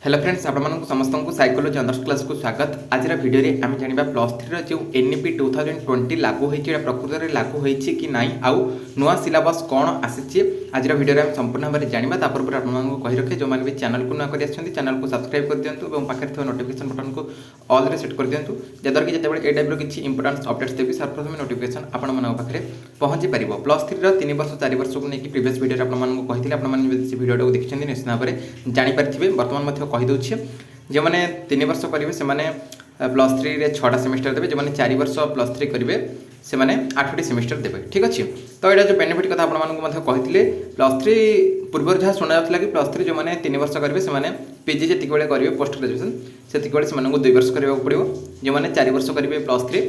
Hello friends आपको समस्त को साइकोलोजी अनर्स क्लास को स्वागत। आज वीडियो में आम जाना प्लस थ्री जो एनईपी 2020 लागू होती प्रकृत में लागू होती कि ना आउ नुआ सिलेबस कौन आसी आज वीडियो में हम संपूर्ण भाव में जाना तापर आपको कही रखे जो मैंने भी चैनल को नया चैनल को सब्सक्राइब कर दिंतु और पाखे थे नोटिफिकेशन बटन को ऑल रे सेट कर दिंतु जद्वारा कि जिते ए टाइप किसी इंपोर्टेंट अपडेट्स देवी सर्वप्रथम नोटिफिकेशन आपको पाखे पहुंची पार प्लस थ्री 3 वर्ष 4 वर्ष को लेकिन प्रीवियस वीडियो आपको कही आपने वीडियो को देखते निश्चित भाव में जानीपारे बर्तमान कहीदे जो मैंने 3 वर्ष करेंगे से प्लस थ्री रे 6टा सेमिस्टर देवे जो मैंने 4 वर्ष प्लस थ्री करेंगे से 8टी सेमिस्टर देवे। ठीक अच्छे तो यहाँ जो बेनिफिट कथा आपको प्लस थ्री पूर्व जहाँ शुणा जाता कि प्लस थ्री जो मैंने 3 वर्ष करेंगे से पीजी जी करेंगे पोस्ट ग्रेजुएसन से 2 वर्ष कराया पड़ो जो मैंने 4 वर्ष करेंगे प्लस थ्री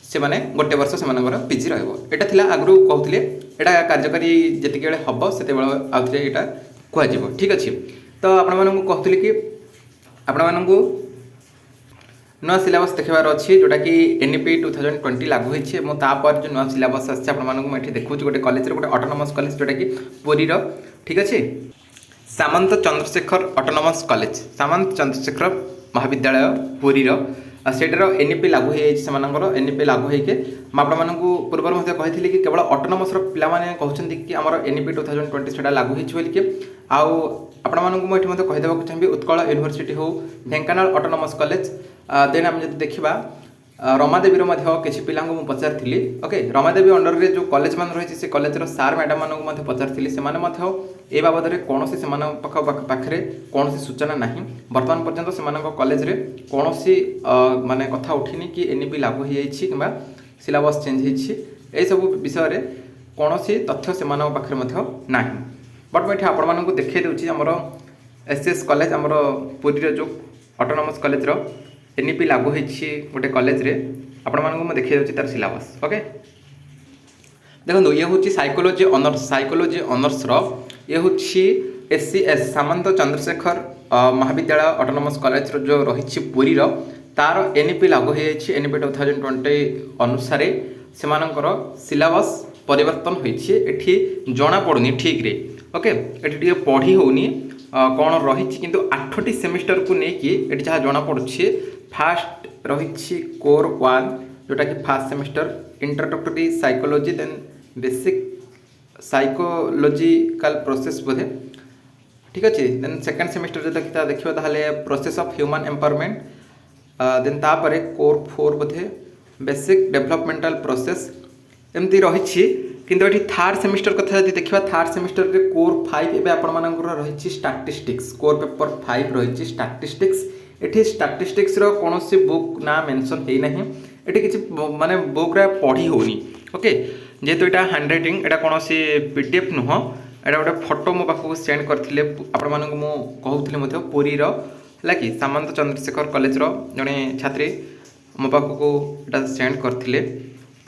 से 1 वर्ष से पीजी रहा आगु कहते यहाँ कार्यकारी जिते हम से आउे यहाँ कह। ठीक अच्छे तो आपली कि आपण नुआ सिलेबस देखार अच्छी जोटा कि एनईपी 2020 लागू होती है तापर जो नुआ सिलेबस आठी देखा गोटे कॉलेज गोटे ऑटोनोमस कॉलेज जोटा कि पुरी ठीक अच्छे सामंत चंद्रशेखर ऑटोनोमस कॉलेज सामंत चंद्रशेखर महाविद्यालय पुरी सेटार एनईपी लागू हो एनईपी लागू होके आपको पूर्व कही कि केवल ऑटोनोमस पाने कहते कि आम एनईपी 2020 से लागू होगी आपको कहीदेक चाहिए उत्कल यूनिवर्सिटी हो ढेंकानाल ऑटोनोमस कॉलेज देन आम जब देखा रमादेवी किसी पिला पचारि ओके रमादेवी अंडर रे जो कॉलेज मान रही है कॉलेजर सार मैडम मानक पचारि से बाबद में कौन से पाखे कौन सूचना ना बर्तमान पर्यंत से कॉलेज रे कौन माने कथा उठिनी कि एनईपी लागू हो कि सिलेबस चेंज हो सब विषय कौन तथ्य से पाखे ना बट मुझे आपको देखा दूसरी आमर एसएस कॉलेज आमर पुरी जो ऑटोनोमस कॉलेज एनईपी लागू होती गोटे कॉलेज रे आपको देखा तार सिलेबस ओके देखो ये हूँ साइकोलोजी ऑनर्स ये हूँ एससीएस सामंत चंद्रशेखर महाविद्यालय ऑटोनोमस कॉलेज जो रही पुरी तार एनईपी लागू होती एनईपी 2020 अनुसार से सिलेबस परिवर्तन होती जना पड़ूनी ठीक रे ओके ये पढ़ी होनी कौन रही किंतु 8टी सेमिस्टर को लेकिन जहाँ जना पड़ुछि फास्ट रही कोर 1 जोटा कि first semester introductory psychology then basic psychological process बोधे ठीक अच्छे देन सेकेंड सेमिस्टर जो देखा ताले process of human empowerment then तापर कोर 4 बोधे बेसिक डेवलपमेंटल प्रोसेस एमती रही किंतु ये थार्ड सेमिस्टर कथा यदि देखा थार्ड सेमिस्टर रे कोर 5 एवं आपर रही स्टैटिस्टिक्स कोर पेपर 5 रही स्टैटिस्टिक्स ये स्टैटिस्टिक्स कौन बुक ना मेंशन है ना ये किसी माने बुक रे पढ़ी होनी ओके जेहेतु यहाँ हैंड रईटिंग यहाँ कौन पीडीएफ नुह यहाँ गोटे फोटो मो पाखक सेंड करते कहूँ पुरी है कि सामंत चंद्रशेखर कॉलेज जड़े छात्री मो पाखक सेंड करते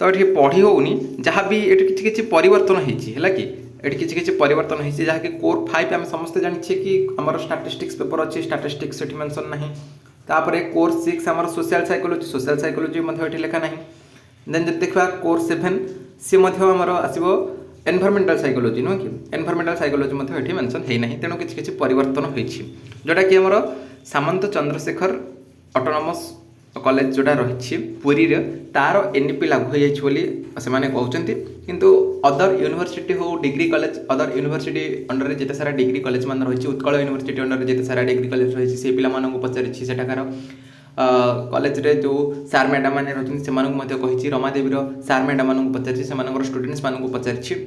तो ये पढ़ी होनी जहाँ भी ये किसी परिवर्तन है कि ये किसी परिवर्तन है जहाँ कि कोर 5 आम समस्ते जानी कि आमर स्टैटिस्टिक्स पेपर अच्छी स्टैटिस्टिक्स ये मेंशन ना तापर कोर 6 आमर सोशल साइकोलॉजी ये लिखा ना देन जब देखा कोर 7 सी आमर आसो एनवायरमेंटल साइकोलॉजी नुह कि एनवायरमेंटल साइकोलॉजी ये मेंशन है ना तेणु किसी परिवर्तन होती जोटा कि आमर सामंत चंद्रशेखर ऑटोनोमस कॉलेज जोटा रही पुरी तार एनईपी लागू हो जाए कहते किंतु अदर यूनिवर्सिटी हो degree college other university under में जिते सारा डिग्री कॉलेज मान रही उत्कल यूनिवर्सिटी अंडर में जिते सारा डिग्री कॉलेज रही से पिला पचारि सेठाकार कॉलेज रे जो सार मैडम मैंने रही से रमादेवी सार मैडम मानक पचारि से स्टूडेंट्स मानक पचारि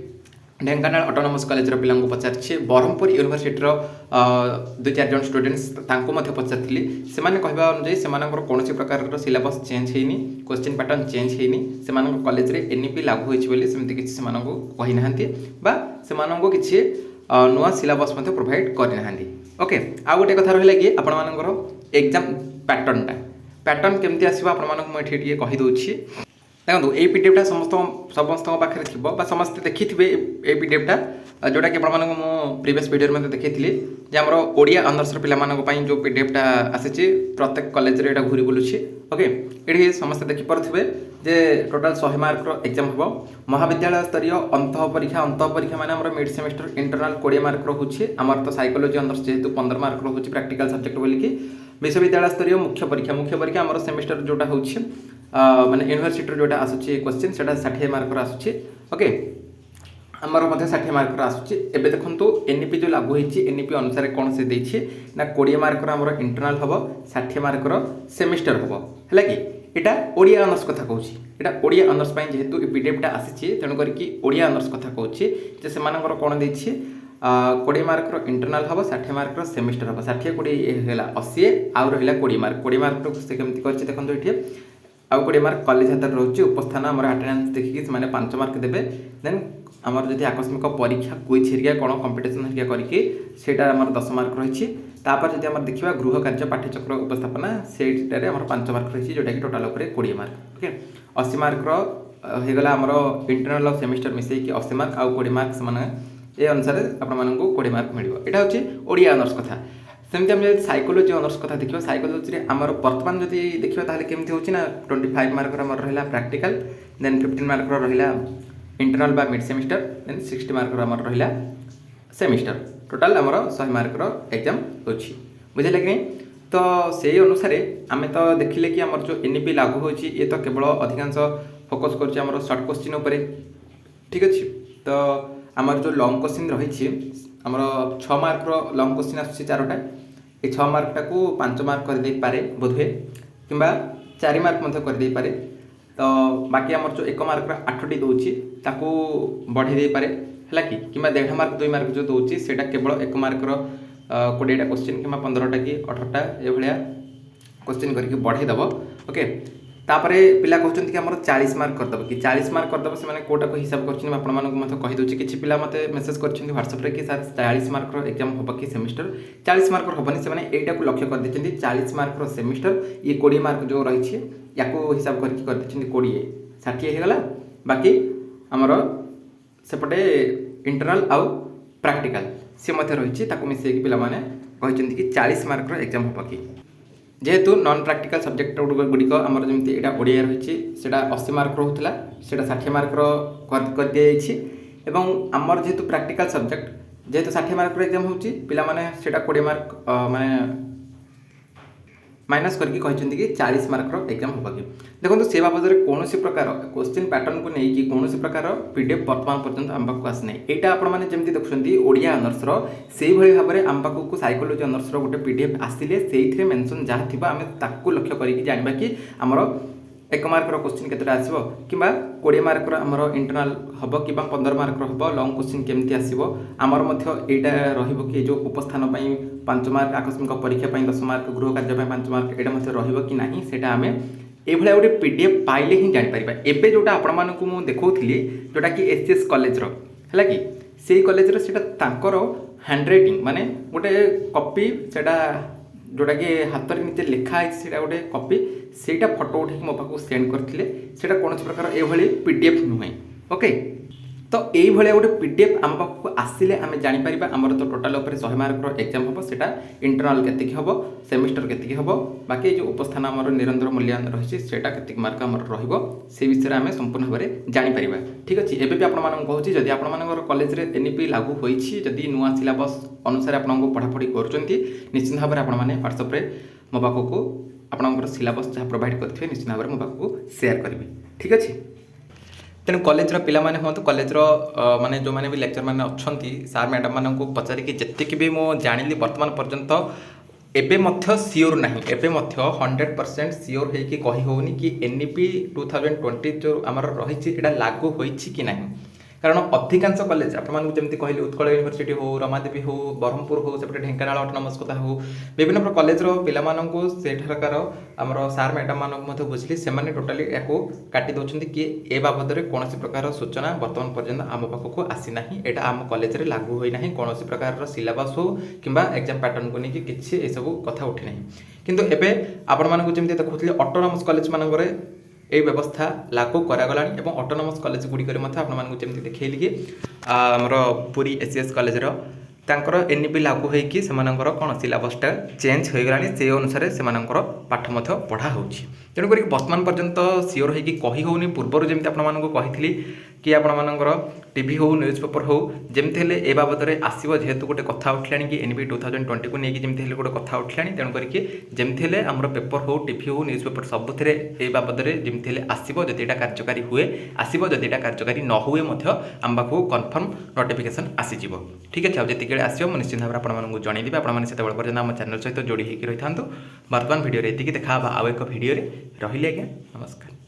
ढेंकानाल ऑटोनोमस कॉलेज पिला पचारि ब्रह्मपुर यूनिवर्सिटी 2-4 जन स्टूडेंट्स पचारि से कहवा अनुजाई से कौन प्रकार सिलेबस चेंज होनी क्वेश्चन पैटर्न चेंज होनी से कॉलेज रे एनईपी लागू होती किसी कही ना किसी नुआ सिलेबस प्रोवाइड करना ओके आ गोटे कथा रहा कि आपर एग्जाम पैटर्नटा पैटर्न केमती आसो आपको कहीदे देखो ये पीडीएफटा समस्त पाखे थी समस्ते देखी थे ये पीडीएफटा जोटा कि आप प्रीवियस वीडियो में देखी जे आम ओडिया ऑनर्स पे जो पीडीएफटा आसी प्रत्येक कॉलेज रे घूरी बुलूची ओके ये समस्ते देखिपे जे टोटाल 100 मार्क एग्जाम हम महाविद्यालय स्तरीय अंत परीक्षा माने मिड सेमेस्टर इंटरनाल 20 मार्क रोचे आमर तो साइकोलोजी ऑनर्स जेहेतु 15 मार्क रोचे प्रैक्टिकल सब्जेक्ट बोलिकी विश्वविद्यालय स्तरीय मुख्य परीक्षा आमर सेमेस्टर जोटा होची माने यूनिवर्सिटी जोटा आसुची क्वेश्चन सेटा 60 मार्क आसुची ओके आमर मध्य 60 मार्क आसुची एबे देखंतु एनईपी जो लागू होईची एनईपी अनुसार कोन से देछि ना 20 मार्क आमर इंटरनल हबो 60 मार्क सेमेस्टर हबो हैला कि एटा ओडिया ऑनर्स कथा कहूची एटा ओडिया ऑनर्स पई जेहेतु ए पीडीएफटा आसीची तणु करी कि ओडिया ऑनर्स कथा कहूची जे सेमानकर कोन देछि 20 मार्क इंटरनल हम 60 मार्क सेमिस्टर हम 60 20 80 आउ रहा 20 मार्क से केमती कर देखो ये आउ 20 मार्क कॉलेज हाथ रोचे उपस्थान आम आटेंडेंस देखिए से 5 मार्क देवे देन आमर जब आकस्मिक परीक्षा क्विज हेरिया कौन कंपिटिशन हेरिया करके 10 मार्क रही तापर जब देखा गृह कार्य पाठ्यचक्र उपस्थापना से 5 मार्क रही जोटा कि टोटाल 20 मार्क ओके 80 मार्क होगा आमर इंटरनल सेमिस्टर मिसेक 80 मार्क आउ 20 मार्क से ए अनुसार आपको 20 मार्क मिले यहाँ हूँ ओडिया ऑनर्स कथा सेमती आम साइकोलोजी ऑनर्स कथा देखिए साइकोलोजी आमर बर्तमान जब देखा ताले केमती होची ना 25 मार्क आमर रहा प्रैक्टिकल देन 15 मार्क रहा इंटरनल बा मिड सेमिस्टर देन 60 मार्क आमर रहा सेमिस्टर टोटाल आमर 100 मार्क एग्जाम होची बुझे कि नहीं तो से अनुसार आम तो देखिले कि आमर जो एनईपी लागू होची ये तो केवल अधिकांश फोकस कर शॉर्ट क्वेश्चन उपर ठीक अच्छे तो आमर जो लॉन्ग क्वेश्चन रही आमर 6 मार्क लॉन्ग क्वेश्चन आसूँ 4टा ये 6 मार्कटा को 5 मार्क कर दे पारे बोधे कि 4 मार्क कर दे पारे तो बाकी आमर जो 1 मार्क 8टी दूची ताकू बढ़े दे पारे है कि 1.5 मार्क 2 मार्क जो दूची से केवल 1 मार्क 20टा क्वेश्चन कि 15टा कि 18टा ये क्वेश्चन करके बढ़ेदेव ओके तापर पिला कहते कि आम 40 मार्क करदेव कि 40 मार्क करदेव से कोटा हिसाब करदे किसी पिला मत मेसेज कर व्हाट्सएप कि सर 40 मार्क एग्जाम हम कि सेमिस्टर 40 मार्क हेनी से यहीटा को लक्ष्य कर देते 40 मार्क सेमिस्टर ये 20 मार्क जो रही या हिसाब करते 20 60 होगा बाकी आमर सेपटे इंटरनल आउ प्रैक्टिकल सी रही मिसेक पे कि 40 मार्क एग्जाम हम कि जेहेतु नॉन प्रैक्टिकल सब्जेक्ट गुड़िक आमर जमी यहाँ ओडिया रही 80 मार्क रोला से 60 मार्क कर दी आमर जेहेतु प्रैक्टिकल सब्जेक्ट जेहेतु 60 मार्क एग्जाम होची पिला माने सेटा 20 मार्क माने माइनस करके कहते कि 40 मार्क एग्जाम हम कि देखो से बाबद कौन प्रकार क्वेश्चन पैटर्न को लेकिन कौन प्रकार पीडीएफ वर्तमान पर्यंत आम पाक आसी ना यहाँ आपने देखुं ओडिया ऑनर्स से भाव में आम पाक साइकोलोजी ऑनर्स गोटे पीडीएफ आसिले से मेंशन जहाँ थी आम ताकू लक्ष्य करके जानवा कि आमर 1 मार्क क्वेश्चन केतटा आसो कि 20 मार्क आमर इंटरनल हम कि 15 मार्क हम लॉन्ग क्वेश्चन केमती आसो आमर यहाँ रही जो उपस्थान 5 मार्क आकस्मिक परीक्षा 10 मार्क गृह कार्य 5 मार्क यहाँ रही ना से आम ये गोटे पीडीएफ पाइले ही जापर एवं जोटा आपण देखी जोटा कि एससीएस कॉलेज है कि से कॉलेज हैंड राइटिंग माने गोटे कॉपी से जोटा कि हाथ में नीचे लिखाई से गोटे कॉपी से फोटो उठे मो पाक सेंड करते कौन प्रकार ये पीडीएफ नुहे ओके तो ये गोटे पीडीएफ आम पाक आसिले आम जापर आमर तो टोटाल 100 मार्क एग्जाम हम से इंटरनल के हम सेमिस्टर के हम बाकी जो उपस्थान आमर निरंतर मूल्यांकन रही से मार्क आमर रे विषय में संपूर्ण भाव में जापर ठीक अच्छे एवं भी आपको कहूँ जदि आप कॉलेज में एनईपी लागू होती नुआ सिलेबस अनुसार आपको पढ़ापढ़ी कर निश्चित भाव में आपने व्हाट्सएप मो पाखक आपंकर सिलेबस जहाँ प्रोवाइड करेंगे निश्चित भाव में मो पाखक सेयार करेंगे ठीक अच्छे तेणु कॉलेज पाने हूँ कॉलेज माने जो मैंने भी लेक्चर मैंने अच्छा सार मैडम मान पचारिकी जी भी मुझे जानी बर्तमान पर्यंत एबे मध्य सियोर ना एबे 100% सियोर होगी कही होनी कि एनईपी 2020 जो आमर रही लागू होती कि नहीं कारण अधिकांश कॉलेज आपमती कहली उत्कल यूनिवर्सिटी हो रमादेवी हो ब्रह्मपुर हो से ढेंकानाल ऑटोनोमस कथा हो विभिन्न प्रकार कॉलेज पिलामानंकु सेठारकार आमर सार मैडम मानक बुझिली से टोटाली या काटी दौरान कि ए बाबद में कौन प्रकार सूचना बर्तमान पर्यंत आम पाखक आसी ना यहाँ आम कॉलेज में लागू होना कौन प्रकार सिलेबस हो कि एग्जाम पैटर्न को लेकिन किसी सब कथा उठी ना किंतु एबे आपण मानक जमी देखुले ऑटोनोमस कॉलेज मानक এই ব্যবস্থা লাগু କରାଗଲାଣି ଏବଂ ଅଟୋନମସ୍ କଲେଜ ଗୁଡ଼ିକରେ ମଧ୍ୟ ଆପଣମାନଙ୍କୁ ଯେମିତି ଦେଖେଇଲି କି ଆମର ପୁରୀ ଏସିଏସ୍ କଲେଜର ତାଙ୍କର ଏନ୍ଇପି ଲାଗୁ ହୋଇକି ସେମାନଙ୍କର କ'ଣ ସିଲାବସ୍ଟା ଚେଞ୍ଜ ହୋଇଗଲାଣି ସେଇ ଅନୁସାରେ ସେମାନଙ୍କର ପାଠ ମଧ୍ୟ ପଢ଼ା ହେଉଛି। ତେଣୁକରି ବର୍ତ୍ତମାନ ପର୍ଯ୍ୟନ୍ତ ସିଓର ହୋଇକି କହି ହେଉନି। ପୂର୍ବରୁ ଯେମିତି ଆପଣମାନଙ୍କୁ କହିଥିଲି କି ଆପଣମାନଙ୍କର ଟିଭି ହେଉ ନ୍ୟୁଜ୍ ପେପର ହେଉ ଯେମିତି ହେଲେ ଏ ବାବଦରେ ଆସିବ, ଯେହେତୁ ଗୋଟେ କଥା ଉଠିଲାଣି କି ଏନ୍ଇପି 2020କୁ ନେଇକି ଯେମିତି ହେଲେ ଗୋଟେ କଥା ଉଠିଲାଣି। ତେଣୁ କରିକି ଯେମିତି ହେଲେ ଆମର ପେପର ହେଉ ଟିଭି ହେଉ ନ୍ୟୁଜ୍ ପେପର ସବୁଥିରେ ଏ ବାବଦରେ ଯେମିତି ହେଲେ ଆସିବ। ଯଦି ଏଇଟା କାର୍ଯ୍ୟକାରୀ ହୁଏ ଆସିବ, ଯଦି ଏଇଟା କାର୍ଯ୍ୟକାରୀ ନ ହୁଏ ମଧ୍ୟ ଆମ ପାଖକୁ କନଫର୍ମ ନୋଟିଫିକେସନ୍ ଆସିଯିବ। ଠିକ୍ ଅଛି, ଆଉ ଯେତିକିବେଳେ ଆସିବ ମୁଁ ନିଶ୍ଚିତ ଭାବରେ ଆପଣମାନଙ୍କୁ ଜଣାଇଦେବି। ଆପଣମାନେ ସେତେବେଳେ ପର୍ଯ୍ୟନ୍ତ ଆମ ଚ୍ୟାନେଲ ସହିତ ଯୋଡ଼ି ହୋଇକି ରହିଥାନ୍ତୁ। ବର୍ତ୍ତମାନ ଭିଡ଼ିଓରେ ଏତିକି, ଦେଖା ହେବା ଆଉ ଏକ ଭିଡ଼ିଓରେ। ରହିଲି ଆଜ୍ଞା, ନମସ୍କାର।